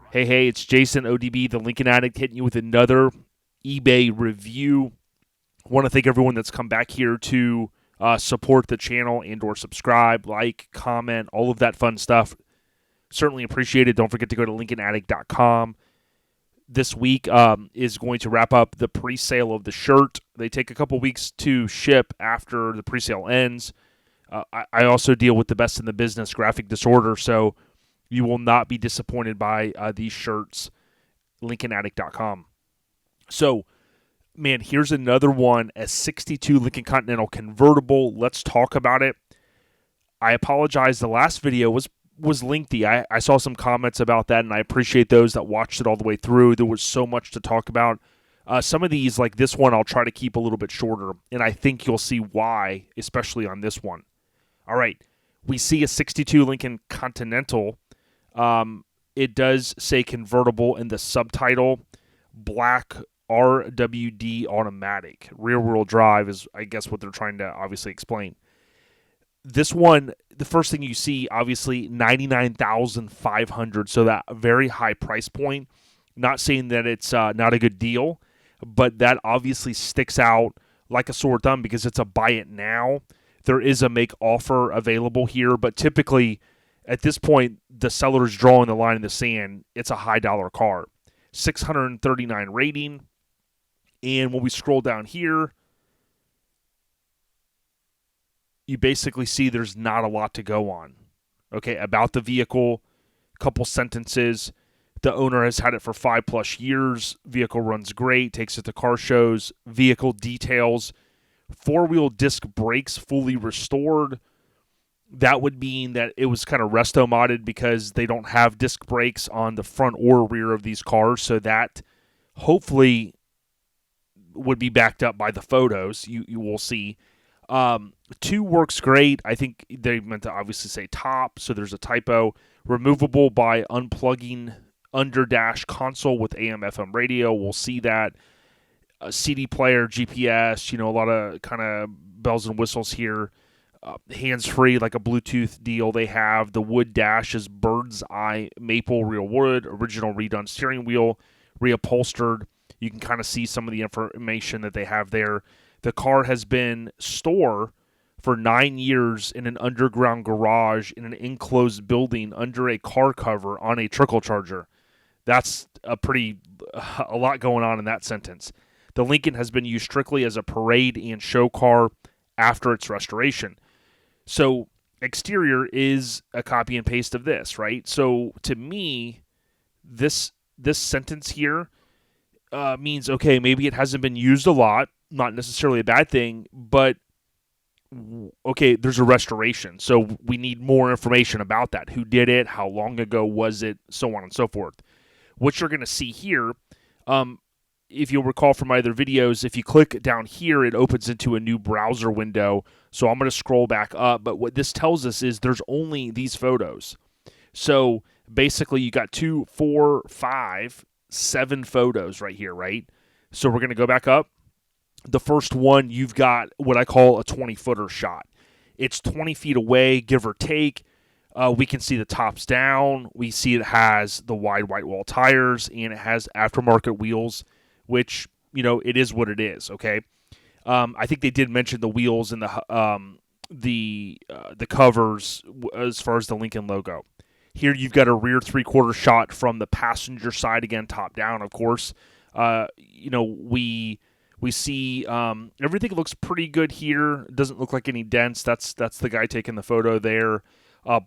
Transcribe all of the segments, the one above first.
Hey, it's Jason ODB, the Lincoln Addict, hitting you with another eBay review. I want to thank everyone that's come back here to support the channel and or subscribe, like, comment, all of that fun stuff. Certainly appreciate it. Don't forget to go to LincolnAddict.com. This week is going to wrap up the pre-sale of the shirt. They take a couple weeks to ship after the pre-sale ends. I also deal with the best in the business graphic disorder, so you will not be disappointed by these shirts, LincolnAddict.com. So, man, here's another one, a 62 Lincoln Continental Convertible. Let's talk about it. I apologize. The last video was lengthy. I saw some comments about that, and I appreciate those that watched it all the way through. There was so much to talk about. Some of these, like this one, I'll try to keep a little bit shorter, and I think you'll see why, especially on this one. All right, we see a 62 Lincoln Continental. It does say convertible in the subtitle. Black RWD automatic. Rear wheel drive is, I guess, what they're trying to obviously explain. This one, the first thing you see, obviously, $99,500, so that very high price point. Not saying that it's not a good deal, but that obviously sticks out like a sore thumb because it's a buy it now. There is a make offer available here, but typically at this point, the seller's drawing the line in the sand. It's a high dollar car. 639 rating. And when we scroll down here, you basically see there's not a lot to go on. Okay, about the vehicle, couple sentences. The owner has had it for 5+ years. Vehicle runs great, takes it to car shows. Vehicle details. 4-wheel disc brakes fully restored. That would mean that it was kind of resto modded because they don't have disc brakes on the front or rear of these cars. So that hopefully would be backed up by the photos. You will see. 2 works great. I think they meant to obviously say top, so there's a typo. Removable by unplugging under dash console with AM/FM radio. We'll see that. A CD player, GPS, a lot of kind of bells and whistles here. Hands-free, like a Bluetooth deal they have. The wood dash is bird's eye maple real wood. Original redone steering wheel, reupholstered. You can kind of see some of the information that they have there. The car has been stored for 9 years in an underground garage in an enclosed building under a car cover on a trickle charger. That's a lot going on in that sentence. The Lincoln has been used strictly as a parade and show car after its restoration. So exterior is a copy and paste of this, right? So to me, this sentence here means, okay, maybe it hasn't been used a lot, not necessarily a bad thing, but okay, there's a restoration. So we need more information about that. Who did it? How long ago was it? So on and so forth. What you're going to see here, if you'll recall from my other videos, if you click down here, it opens into a new browser window. So I'm going to scroll back up. But what this tells us is there's only these photos. So basically you got 2, 4, 5, 7 photos right here, right? So we're going to go back up. The first one, you've got what I call a 20-footer shot. It's 20 feet away, give or take. We can see the tops down. We see it has the wide white wall tires, and it has aftermarket wheels, which, it is what it is, okay? I think they did mention the wheels and the covers as far as the Lincoln logo. Here you've got a rear 3/4 shot from the passenger side, again, top down, of course. We see everything looks pretty good here. It doesn't look like any dents. That's the guy taking the photo there.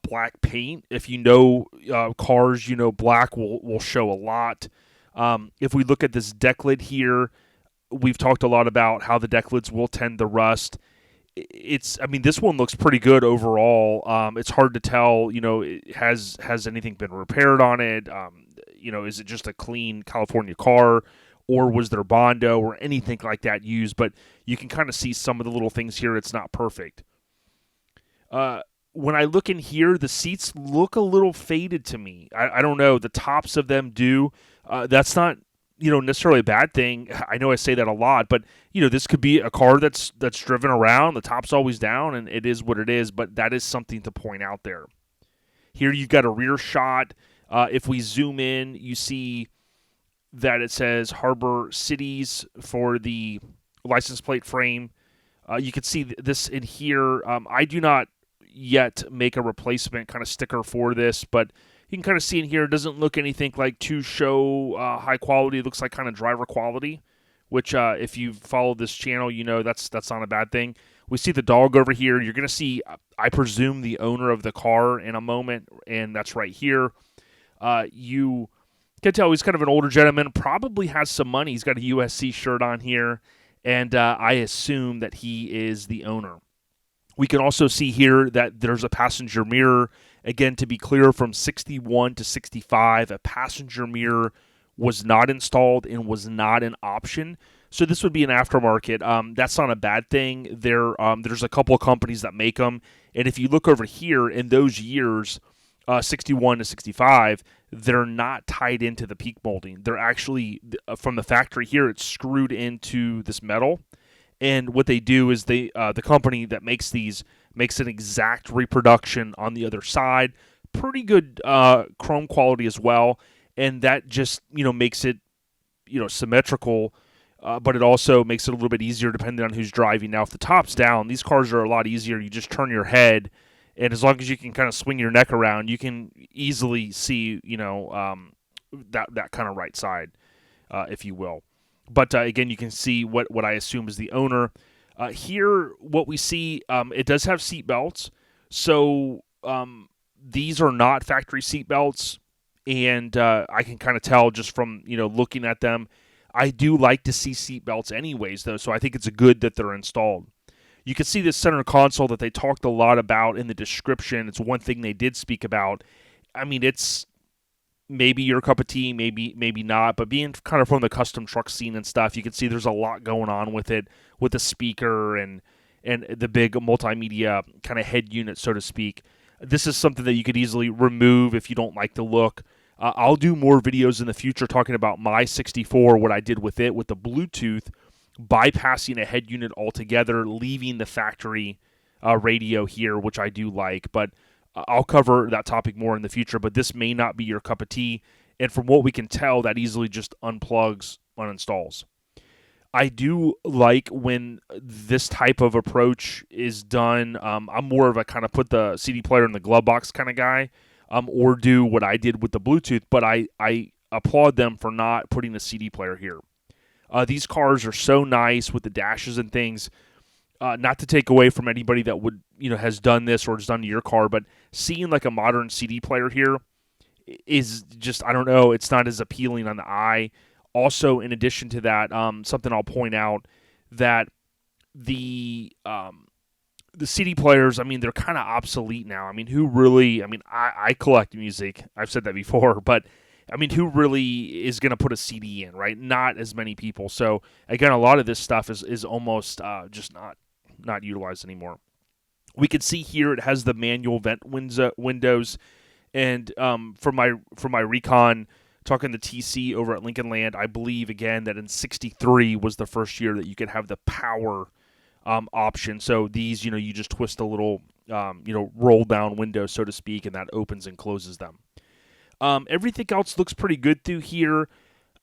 Black paint. If you know cars, black will show a lot. If we look at this deck lid here, we've talked a lot about how the deck lids will tend to rust. This one looks pretty good overall. It's hard to tell, has anything been repaired on it? Is it just a clean California car, or was there Bondo or anything like that used? But you can kind of see some of the little things here. It's not perfect. When I look in here, the seats look a little faded to me. I don't know. The tops of them do. That's not necessarily a bad thing. I know I say that a lot, but this could be a car that's driven around. The top's always down, and it is what it is. But that is something to point out there. Here you've got a rear shot. If we zoom in, you see that it says Harbor Cities for the license plate frame. You can see this in here. I do not yet make a replacement kind of sticker for this, but you can kind of see in here, it doesn't look anything like to show high quality. It looks like kind of driver quality, which if you've followed this channel, you know that's not a bad thing. We see the dog over here. You're going to see, I presume, the owner of the car in a moment, and that's right here. You can tell he's kind of an older gentleman, probably has some money. He's got a USC shirt on here, and I assume that he is the owner. We can also see here that there's a passenger mirror. Again, to be clear, from 61 to 65, a passenger mirror was not installed and was not an option. So this would be an aftermarket. That's not a bad thing. There's a couple of companies that make them. And if you look over here, in those years, 61 to 65, they're not tied into the peak molding. They're actually, from the factory here, it's screwed into this metal. And what they do is the company that makes these makes an exact reproduction on the other side. Pretty good chrome quality as well. And that just, makes it, symmetrical. But it also makes it a little bit easier depending on who's driving. Now, if the top's down, these cars are a lot easier. You just turn your head, and as long as you can kind of swing your neck around, you can easily see, that kind of right side, if you will. But again, you can see what I assume is the owner. Here, what we see, it does have seat belts. So these are not factory seat belts, and I can kind of tell just from looking at them. I do like to see seat belts anyways, though, so I think it's good that they're installed. You can see this center console that they talked a lot about in the description. It's one thing they did speak about. I mean, it's maybe your cup of tea, maybe not, but being kind of from the custom truck scene and stuff, you can see there's a lot going on with it, with the speaker and the big multimedia kind of head unit, so to speak. This is something that you could easily remove if you don't like the look. I'll do more videos in the future talking about my 64, what I did with it, with the Bluetooth, bypassing a head unit altogether, leaving the factory radio here, which I do like. But I'll cover that topic more in the future, but this may not be your cup of tea. And from what we can tell, that easily just unplugs, uninstalls. I do like when this type of approach is done. I'm more of a kind of put the CD player in the glove box kind of guy. Or do what I did with the Bluetooth, but I applaud them for not putting a CD player here. These cars are so nice with the dashes and things. Not to take away from anybody that would has done this or has done to your car, but seeing like a modern CD player here is just, I don't know, it's not as appealing on the eye. Also, in addition to that, something I'll point out that the CD players, I mean, they're kind of obsolete now. I mean, who really, I collect music. I've said that before, but I mean, who really is going to put a CD in, right? Not as many people. So again, a lot of this stuff is almost just not utilized anymore. We can see here it has the manual vent windows, and for my Recon, talking to TC over at Lincoln Land, I believe again that in '63 was the first year that you could have the power option. So these, you just twist a little, roll down window, so to speak, and that opens and closes them. Everything else looks pretty good through here.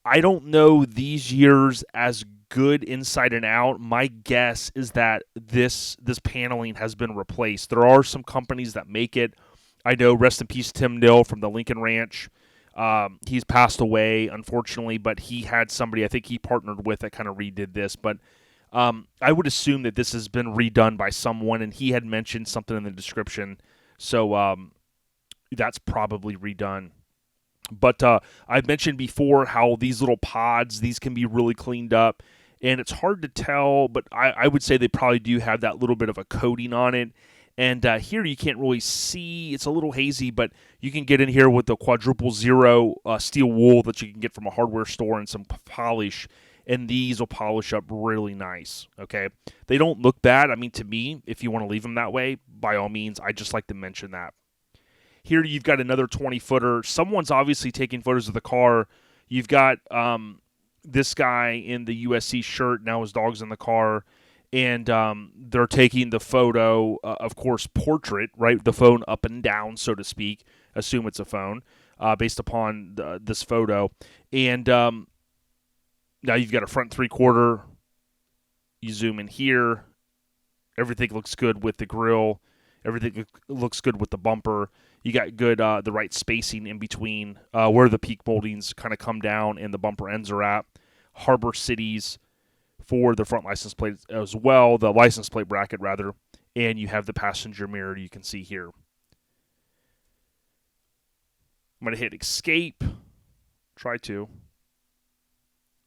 I don't know these years as good inside and out. My guess is that this paneling has been replaced. There are some companies that make it. I know, rest in peace, Tim Nill from the Lincoln Ranch. He's passed away, unfortunately, but he had somebody I think he partnered with that kind of redid this. But I would assume that this has been redone by someone, and he had mentioned something in the description. So that's probably redone. But I've mentioned before how these little pods, these can be really cleaned up. And it's hard to tell, but I would say they probably do have that little bit of a coating on it. And here you can't really see. It's a little hazy, but you can get in here with the quadruple zero steel wool that you can get from a hardware store and some polish. And these will polish up really nice, okay? They don't look bad. I mean, to me, if you want to leave them that way, by all means, I just like to mention that. Here you've got another 20-footer. Someone's obviously taking photos of the car. You've got this guy in the USC shirt. Now his dog's in the car. And they're taking the photo, of course, portrait, right? The phone up and down, so to speak. Assume it's a phone. based upon this photo. And now you've got a front 3/4. You zoom in here. Everything looks good with the grill. Everything looks good with the bumper. You got good the right spacing in between where the peak moldings kind of come down and the bumper ends are at. Harbor cities for the front license plate as well, the license plate bracket rather, and you have the passenger mirror you can see here. I'm going to hit escape, try to,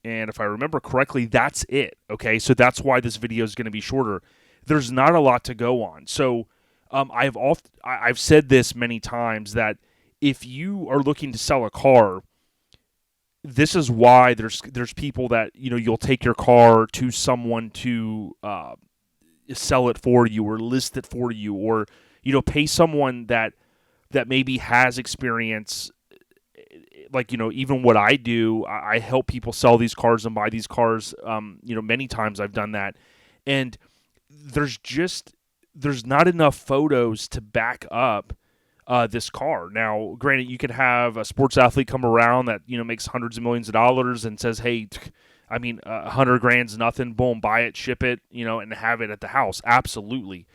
and if I remember correctly, that's it, okay? So that's why this video is going to be shorter. There's not a lot to go on. So I've said this many times that if you are looking to sell a car, this is why there's people that, you'll take your car to someone to sell it for you or list it for you, or pay someone that maybe has experience. Like, even what I do, I help people sell these cars and buy these cars. Many times I've done that, and there's not enough photos to back up this car. Now, granted, you could have a sports athlete come around that, makes hundreds of millions of dollars and says, hey, $100,000's nothing, boom, buy it, ship it, and have it at the house. Absolutely.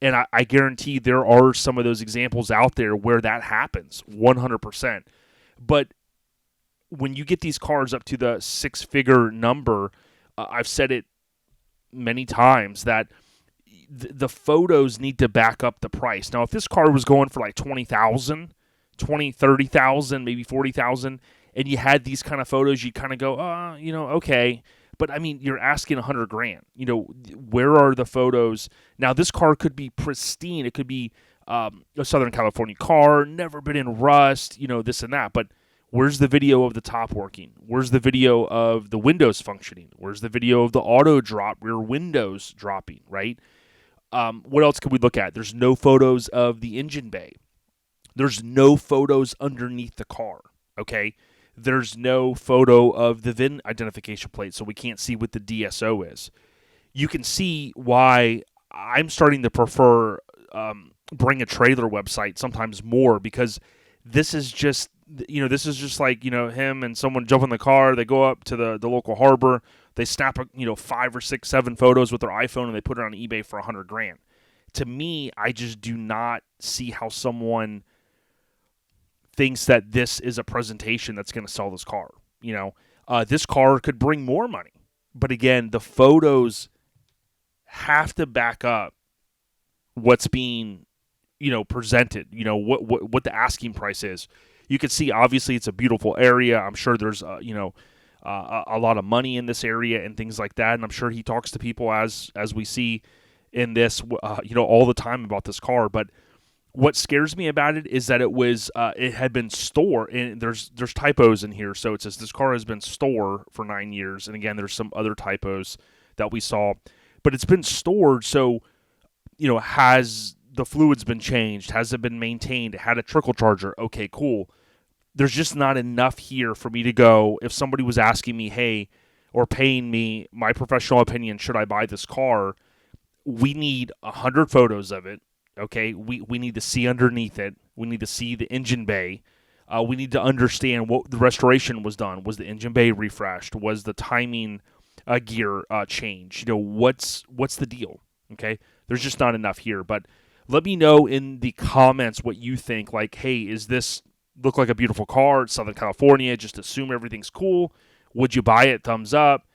And I guarantee there are some of those examples out there where that happens 100%. But when you get these cars up to the 6-figure number, I've said it many times that the photos need to back up the price. Now, if this car was going for like $20,000, $30,000, maybe $40,000, and you had these kind of photos, you kind of go, okay. But I mean, you're asking $100,000. Where are the photos? Now, this car could be pristine. It could be a Southern California car, never been in rust, this and that. But where's the video of the top working? Where's the video of the windows functioning? Where's the video of the auto drop, rear windows dropping, right? What else can we look at? There's no photos of the engine bay. There's no photos underneath the car, okay? There's no photo of the VIN identification plate, so we can't see what the DSO is. You can see why I'm starting to prefer bring a trailer website sometimes more, because this is just like, him and someone jump in the car, they go up to the local harbor, they snap 5 or 6, 7 photos with their iPhone and they put it on eBay for $100,000. To me, I just do not see how someone thinks that this is a presentation that's going to sell this car. This car could bring more money, but again, the photos have to back up what's being presented. What the asking price is. You can see, obviously, it's a beautiful area. I'm sure there's a lot of money in this area and things like that. And I'm sure he talks to people as we see in this, all the time about this car. But what scares me about it is that it had been stored, and there's typos in here. So it says this car has been stored for 9 years. And again, there's some other typos that we saw, but it's been stored. So, has the fluids been changed? Has it been maintained? It had a trickle charger. Okay, cool. There's just not enough here for me to go, if somebody was asking me, hey, or paying me my professional opinion, should I buy this car? We need 100 photos of it, okay? We need to see underneath it. We need to see the engine bay. We need to understand what the restoration was done. Was the engine bay refreshed? Was the timing gear changed? What's the deal, okay? There's just not enough here. But let me know in the comments what you think. Like, hey, is this look like a beautiful car? It's Southern California. Just assume everything's cool. Would you buy it? Thumbs up.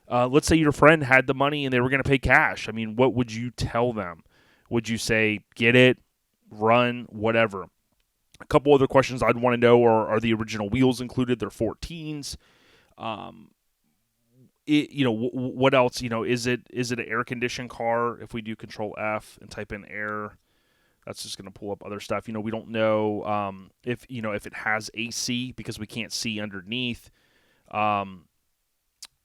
Let's say your friend had the money and they were going to pay cash. I mean, what would you tell them? Would you say, get it, run, whatever? A couple other questions I'd want to know are the original wheels included? They're 14s. What else? Is it an air-conditioned car? If we do Control F and type in air, that's just going to pull up other stuff. We don't know if it has AC, because we can't see underneath.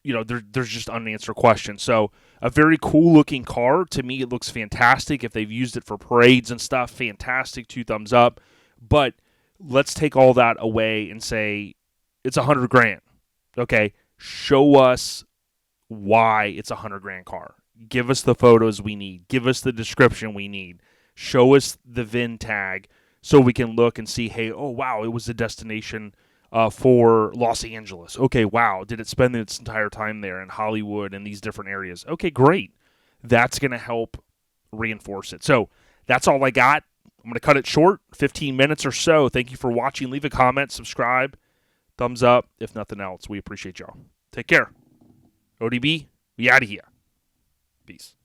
There's just unanswered questions. So a very cool looking car. To me, it looks fantastic. If they've used it for parades and stuff, fantastic. 2 thumbs up. But let's take all that away and say it's $100,000. Okay, show us why it's $100,000 car. Give us the photos we need. Give us the description we need. Show us the VIN tag so we can look and see, hey, oh, wow, it was a destination for Los Angeles. Okay, wow, did it spend its entire time there in Hollywood and these different areas? Okay, great. That's going to help reinforce it. So that's all I got. I'm going to cut it short, 15 minutes or so. Thank you for watching. Leave a comment, subscribe, thumbs up. If nothing else, we appreciate y'all. Take care. ODB, we out of here. Peace.